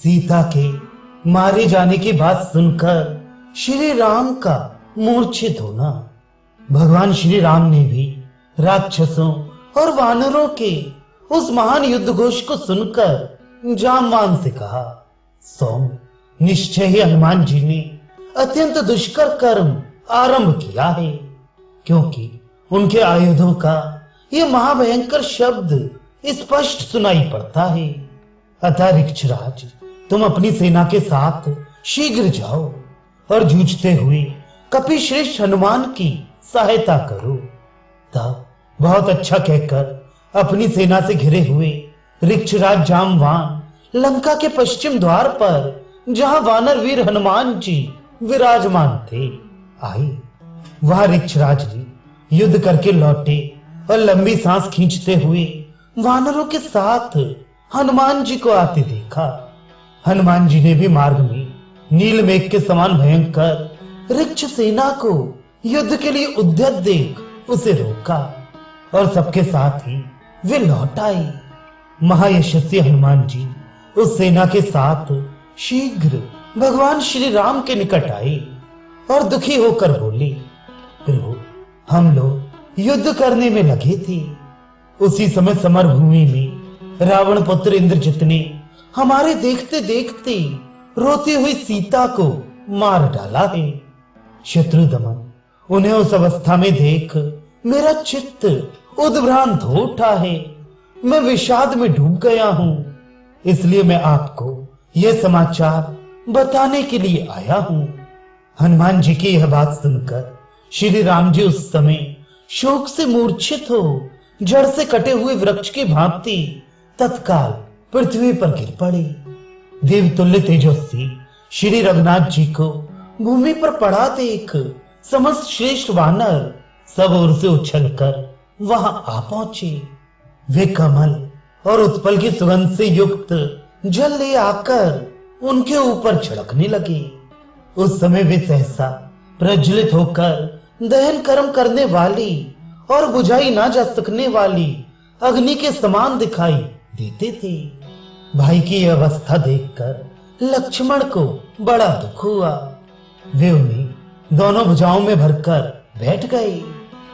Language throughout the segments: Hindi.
सीता के मारे जाने की बात सुनकर श्री राम का मूर्छित होना। भगवान श्री राम ने भी राक्षसों और वानरों के उस महान युद्ध घोष को सुनकर जामवान से कहा, सौम, निश्चय ही हनुमान जी ने अत्यंत दुष्कर कर्म आरंभ किया है, क्योंकि उनके आयुधों का यह महाभयंकर शब्द स्पष्ट सुनाई पड़ता है। अतः ऋक्षराज, तुम अपनी सेना के साथ शीघ्र जाओ और जूझते हुए कपिश्रेष्ठ हनुमान की सहायता करो। तब बहुत अच्छा कहकर अपनी सेना से घिरे हुए ऋक्षराज जामवान लंका के पश्चिम द्वार पर, जहां वानर वीर हनुमान जी विराजमान थे, आए। वहां ऋक्षराज ने युद्ध करके लौटे और लंबी सांस खींचते हुए वानरों के साथ हनुमान जी को आते देखा। हनुमान जी ने भी मार्ग में नील मेघ के समान भयंकर ऋक्ष सेना को युद्ध के लिए उद्यत देख उसे रोका और सबके साथ ही वे लौट आए। महायशस्वी हनुमान जी उस सेना के साथ शीघ्र भगवान श्री राम के निकट आए और दुखी होकर बोले, प्रभु, हम लोग युद्ध करने में लगे थे। उसी समय समरभूमि में रावण पुत्र इंद्रजित ने हमारे देखते देखते रोती हुई सीता को मार डाला है। शत्रु दमन, उन्हें उस अवस्था में देख मेरा चित्त उद्भ्रांत हो उठा है। मैं विषाद में डूब गया हूं। इसलिए मैं आपको यह समाचार बताने के लिए आया हूं। हनुमान जी की यह बात सुनकर श्री राम जी उस समय शोक से मूर्छित हो जड़ से कटे हुए वृक्ष की भांति तत्काल पृथ्वी पर गिर पड़े। देवतुल्य तेजस्वी श्री रघुनाथ जी को भूमि पर पड़ा देख समस्त श्रेष्ठ वानर सब ओर से उछलकर वहां आ पहुंचे। वे कमल और उत्पल की सुगंध से युक्त जल ले आकर उनके ऊपर छिड़कने लगे। उस समय वे सहसा प्रज्वलित होकर दहन कर्म करने वाली और बुझाई ना जा सकने वाली अग्नि के समान दिखाई देते थे। भाई की यह अवस्था देखकर लक्ष्मण को बड़ा दुख हुआ। वे उन्हें दोनों भुजाओं में भरकर बैठ गए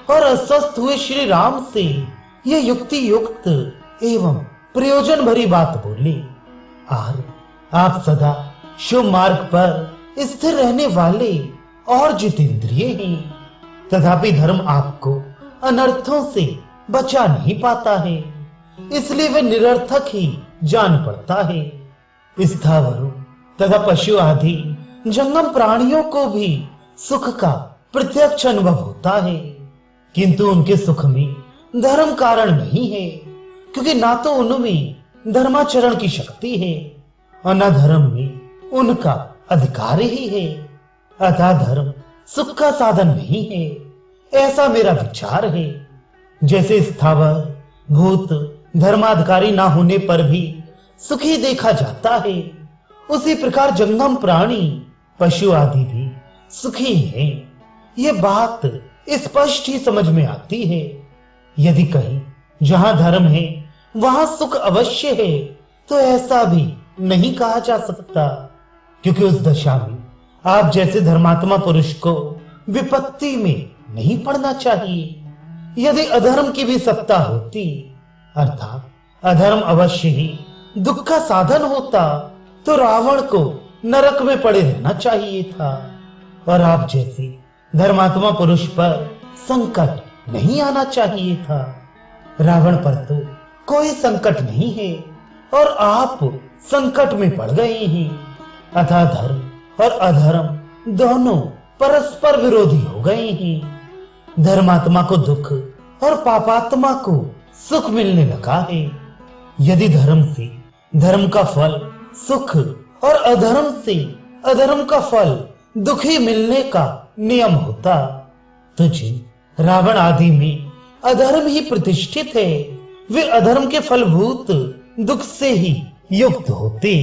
और अस्वस्थ हुए श्री राम से यह युक्ति युक्त एवं प्रयोजन भरी बात बोले, आप सदा शुभ मार्ग पर स्थिर रहने वाले और जितेंद्रिय हैं, तथापि धर्म आपको अनर्थों से बचा नहीं पाता है, इसलिए वे निरर्थक ही जान पड़ता है। स्थावरों तथा पशु आदि जंगम प्राणियों को भी सुख का प्रत्यक्ष अनुभव होता है, किंतु उनके सुख में धर्म कारण नहीं है, क्योंकि ना तो उनमें धर्माचरण की शक्ति है और न धर्म में उनका अधिकार ही है। अतः धर्म सुख का साधन नहीं है, ऐसा मेरा विचार है। जैसे स्थावर भूत धर्माधिकारी ना होने पर भी सुखी देखा जाता है, उसी प्रकार जंगम प्राणी पशु आदि भी सुखी हैं। ये बात स्पष्ट ही समझ में आती है। यदि कहीं जहां धर्म है वहां सुख अवश्य है, तो ऐसा भी नहीं कहा जा सकता, क्योंकि उस दशा में आप जैसे धर्मात्मा पुरुष को विपत्ति में नहीं पड़ना चाहिए। यदि अधर्म की भी सत्ता होती, अर्थात अधर्म अवश्य ही दुख का साधन होता, तो रावण को नरक में पड़े रहना चाहिए था, और आप जैसे धर्मात्मा पुरुष पर संकट नहीं आना चाहिए था। रावण पर तो कोई संकट नहीं है और आप संकट में पड़ गए हैं। अतः धर्म और अधर्म दोनों परस्पर विरोधी हो गए हैं। धर्मात्मा को दुख और पापात्मा को सुख मिलने लगा है। यदि धर्म से धर्म का फल सुख और अधर्म से अधर्म का फल दुख ही मिलने का नियम होता, तो जिन रावण आदि में अधर्म ही प्रतिष्ठित है, वे अधर्म के फलभूत दुख से ही युक्त होते,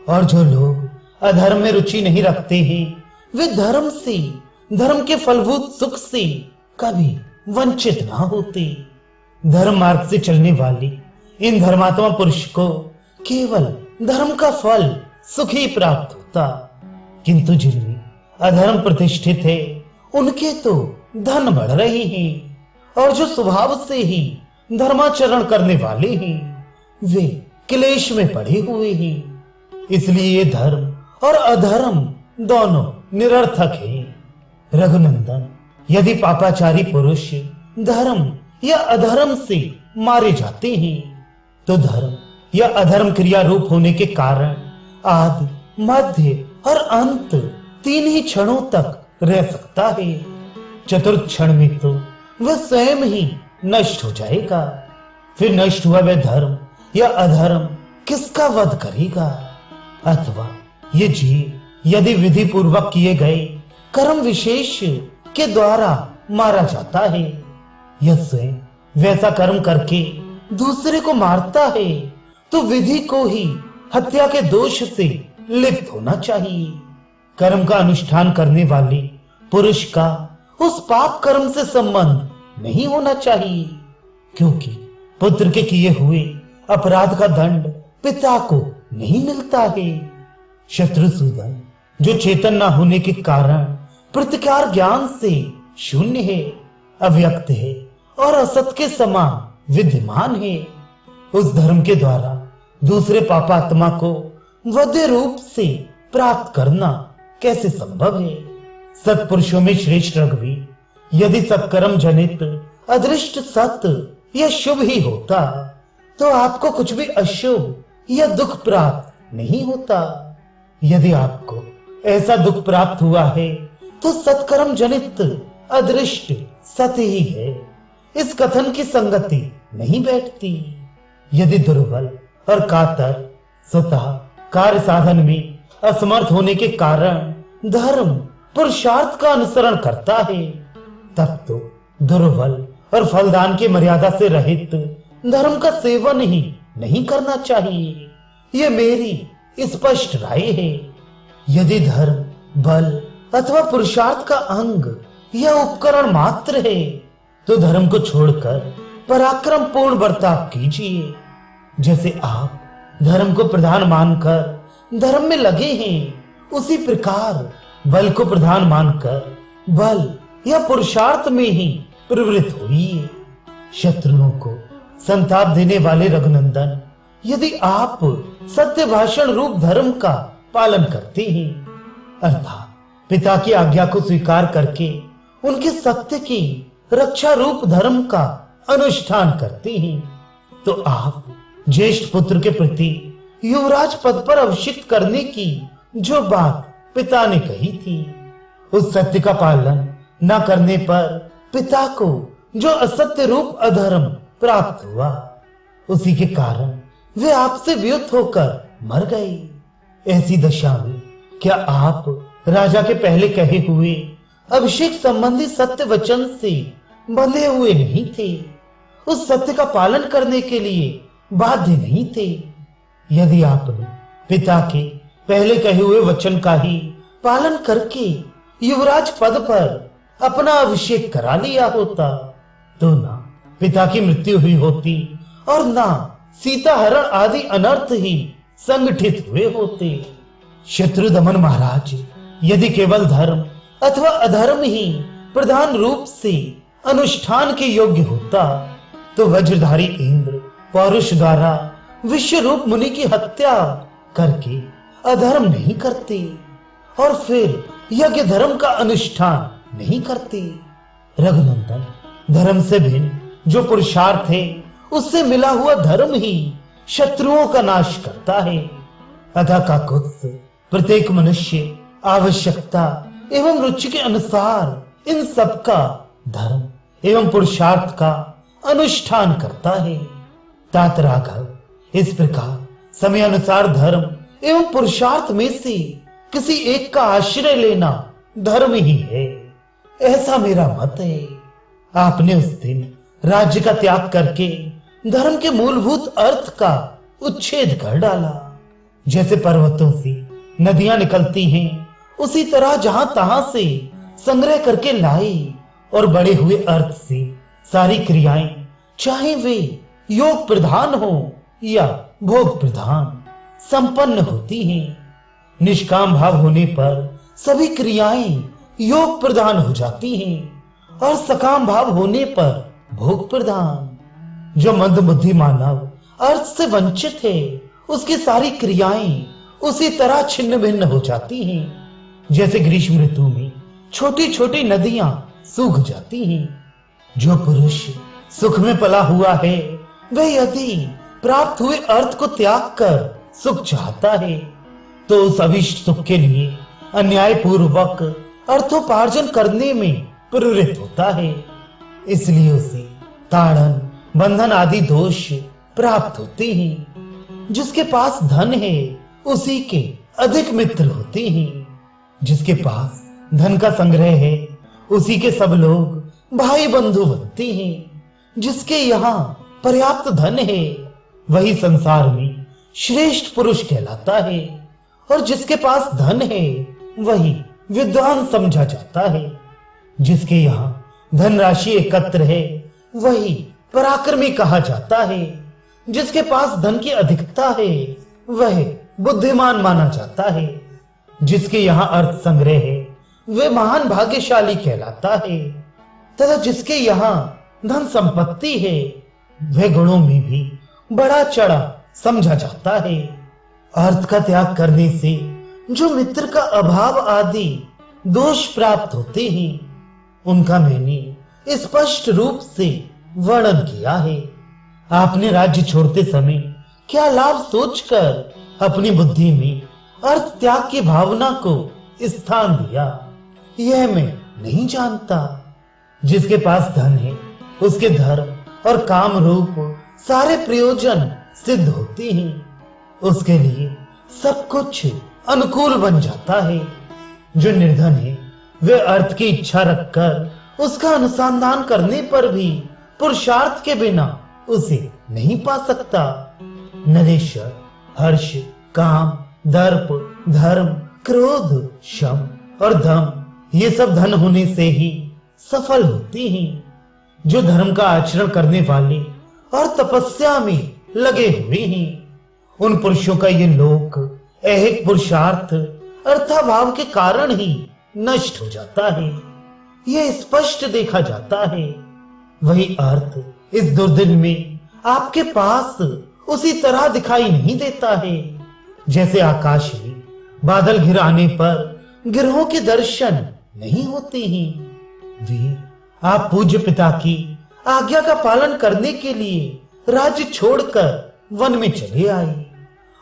और जो लोग अधर्म में रुचि नहीं रखते हैं, वे धर्म से धर्म के फलभूत सुख से कभी वंचित ना होते। धर्म मार्ग से चलने वाले इन धर्मात्मा पुरुष को केवल धर्म का फल सुखी प्राप्त होता, किंतु जिनमें अधर्म प्रतिष्ठित है उनके तो धन बढ़ रहे हैं, और जो स्वभाव से ही धर्माचरण करने वाले हैं वे क्लेश में पड़े हुए हैं। इसलिए ये धर्म और अधर्म दोनों निरर्थक है। रघुनंदन, यदि पापाचारी पुरुष धर्म या अधर्म से मारे जाते हैं तो धर्म या अधर्म क्रिया रूप होने के कारण आदि, मध्य और अंत तीन ही क्षणों तक रह सकता है। चतुर्थ क्षण में तो वह स्वयं ही नष्ट हो जाएगा। फिर नष्ट हुआ वह धर्म या अधर्म किसका वध करेगा? अथवा ये जीव यदि विधि पूर्वक किए गए कर्म विशेष के द्वारा मारा जाता है या स्वयं वैसा कर्म करके दूसरे को मारता है तो विधि को ही हत्या के दोष से लिप्त होना चाहिए। कर्म का अनुष्ठान करने वाले पुरुष का उस पाप कर्म से संबंध नहीं होना चाहिए, क्योंकि पुत्र के किए हुए अपराध का दंड पिता को नहीं मिलता है। शत्रुसूदन, जो चेतन न होने के कारण प्रतिकार ज्ञान से शून्य है, अव्यक्त है और असत के समान विद्यमान है, उस धर्म के द्वारा दूसरे पापात्मा को वध्य रूप से प्राप्त करना कैसे संभव है? सत्पुरुषों में श्रेष्ठ रघुवीर, यदि सत्कर्म जनित अदृष्ट सत्य या शुभ ही होता तो आपको कुछ भी अशुभ या दुख प्राप्त नहीं होता। यदि आपको ऐसा दुख प्राप्त हुआ है तो सत्कर्म जनित अदृष्ट सत्य ही है। इस कथन की संगति नहीं बैठती। यदि दुर्बल और कातर स्वतः कार्य साधन में असमर्थ होने के कारण धर्म पुरुषार्थ का अनुसरण करता है, तब तो दुर्बल और फलदान की मर्यादा से रहित धर्म का सेवन ही नहीं करना चाहिए। ये मेरी स्पष्ट राय है। यदि धर्म बल अथवा पुरुषार्थ का अंग या उपकरण मात्र है तो धर्म को छोड़कर पराक्रम पूर्ण बर्ताव कीजिए। जैसे आप धर्म को प्रधान मानकर धर्म में लगे हैं, उसी प्रकार बल को प्रधान मानकर बल या पुरुषार्थ में ही प्रवृत्त होइए। शत्रुओं को संताप देने वाले रघुनंदन, यदि आप सत्य भाषण रूप धर्म का पालन करते हैं, अर्थात पिता की आज्ञा को स्वीकार करके उनके सत्य की रक्षा रूप धर्म का अनुष्ठान करते हैं, तो आप ज्येष्ठ पुत्र के प्रति युवराज पद पर अभिषिक्त करने की जो बात पिता ने कही थी, उस सत्य का पालन न करने पर पिता को जो असत्य रूप अधर्म प्राप्त हुआ, उसी के कारण वे आपसे व्युत होकर मर गए। ऐसी दशा में क्या आप राजा के पहले कहे हुए अभिषेक संबंधी सत्य वचन से बंधे हुए नहीं थे? उस सत्य का पालन करने के लिए बाध्य नहीं थे? यदि आपने पिता के पहले कहे हुए वचन का ही पालन करके युवराज पद पर अपना अभिषेक करा लिया होता तो ना पिता की मृत्यु हुई होती और ना सीता हरण आदि अनर्थ ही संगठित हुए होते। शत्रुदमन महाराज, यदि केवल धर्म अथवा अधर्म ही प्रधान रूप से अनुष्ठान के योग्य होता तो वज्रधारी इंद्र पौरुष द्वारा विश्व रूप मुनि की हत्या करके अधर्म नहीं करते और फिर यज्ञ धर्म का अनुष्ठान नहीं करते। रघुनंदन, धर्म से भिन्न जो पुरुषार्थ है उससे मिला हुआ धर्म ही शत्रुओं का नाश करता है। अधा का कुत्स प्रत्येक मनुष्य आवश्यकता एवं रुचि के अनुसार इन सब का धर्म एवं पुरुषार्थ का अनुष्ठान करता है। तात राघव, इस प्रकार समय अनुसार धर्म एवं पुरुषार्थ में से किसी एक का आश्रय लेना धर्म ही है, ऐसा मेरा मत है। आपने उस दिन राज्य का त्याग करके धर्म के मूलभूत अर्थ का उच्छेद कर डाला। जैसे पर्वतों से नदियां निकलती हैं, उसी तरह जहां तहां से संग्रह करके लाए और बड़े हुए अर्थ से सारी क्रियाएं, चाहे वे योग प्रधान हो या भोग प्रधान, संपन्न होती हैं। निष्काम भाव होने पर सभी क्रियाएं योग प्रधान हो जाती हैं और सकाम भाव होने पर भोग प्रधान। जो मंद बुद्धि मानव अर्थ से वंचित है, उसकी सारी क्रियाएं उसी तरह छिन्न भिन्न हो जाती हैं, जैसे ग्रीष्म ऋतु में छोटी छोटी नदियां सूख जाती हैं। जो पुरुष सुख में पला हुआ है, वह यदि प्राप्त हुए अर्थ को त्याग कर सुख चाहता है, तो उस अभिष्ट सुख के लिए अन्याय पूर्वक अर्थोपार्जन करने में प्रेरित होता है। इसलिए उसे ताड़न, बंधन आदि दोष प्राप्त होते हैं। जिसके पास धन है, उसी के अधिक मित्र होते हैं। जिसके पास धन का संग्रह है, उसी के सब लोग भाई बंधु बनते हैं। जिसके यहाँ पर्याप्त धन है, वही संसार में श्रेष्ठ पुरुष कहलाता है, और जिसके पास धन है, वही विद्वान समझा जाता है। जिसके यहाँ धनराशि एकत्र है, वही पराक्रमी कहा जाता है। जिसके पास धन की अधिकता है, वह बुद्धिमान माना जाता है। जिसके यहाँ अर्थ संग्रह है, वह महान भाग्यशाली कहलाता है। तथा जिसके यहाँ धन संपत्ति है, वह गुणों में भी बड़ा चढ़ा समझा जाता है। अर्थ का त्याग करने से जो मित्र का अभाव आदि दोष प्राप्त होते हैं, उनका मैंने स्पष्ट रूप से वर्णन किया है। आपने राज्य छोड़ते समय क्या लाभ सोचकर अपनी बुद्धि में अर्थ त्याग की भावना को स्थान दिया, यह मैं नहीं जानता। जिसके पास धन है, उसके धर्म और काम रूप सारे प्रयोजन सिद्ध होते हैं। उसके लिए सब कुछ अनुकूल बन जाता है। जो निर्धन है, वे अर्थ की इच्छा रखकर उसका अनुसंधान करने पर भी पुरुषार्थ के बिना उसे नहीं पा सकता। नरेश्वर हर्ष, काम, दर्प, धर्म, क्रोध, शम और धम, ये सब धन होने से ही सफल होती हैं। जो धर्म का आचरण करने वाले और तपस्या में लगे हुए हैं, उन पुरुषों का ये लोक ऐहिक पुरुषार्थ अर्थाभाव के कारण ही नष्ट हो जाता है। यह स्पष्ट देखा जाता है। वही अर्थ इस दुर्दिन में आपके पास उसी तरह दिखाई नहीं देता है, जैसे आकाश में बादल घिर आने पर गिरहों के दर्शन नहीं होते हैं। वे आप पूज्य पिता की आज्ञा का पालन करने के लिए राज्य छोड़कर वन में चले आए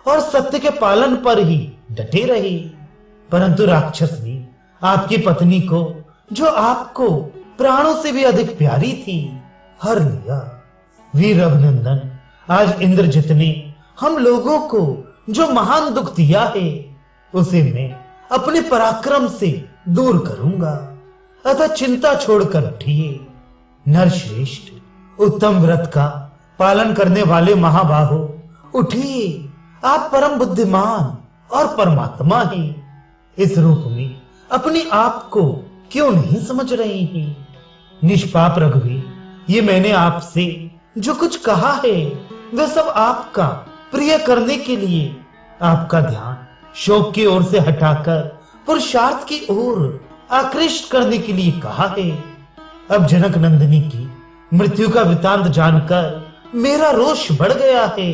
और सत्य के पालन पर ही डटे रहे। परंतु राक्षस ने आपकी पत्नी को, जो आपको प्राणों से भी अधिक प्यारी थी, हर लिया। वीर अभिनंदन, आज इंद्रजित ने हम लोगों को जो महान दुख दिया है, उसे मैं अपने पराक्रम से दूर करूंगा। अतः चिंता छोड़कर उठिए। नरश्रेष्ठ, उत्तम व्रत का पालन करने वाले महाबाहो, उठिए। आप परम बुद्धिमान और परमात्मा हैं। इस रूप में अपने आप को क्यों नहीं समझ रहे हैं? निष्पाप रघुवीर, ये मैंने आपसे जो कुछ कहा है, वह सब आपका प्रिय करने के लिए, आपका ध्यान शोक की ओर से हटाकर पुरुषार्थ की ओर आकृष्ट करने के लिए कहा है। अब जनक नंदिनी की मृत्यु का वृतांत जानकर मेरा रोष बढ़ गया है।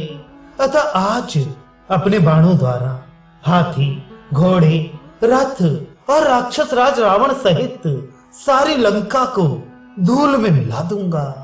अतः आज अपने बाणों द्वारा हाथी, घोड़े, रथ और राक्षस राज रावण सहित सारी लंका को धूल में मिला दूंगा।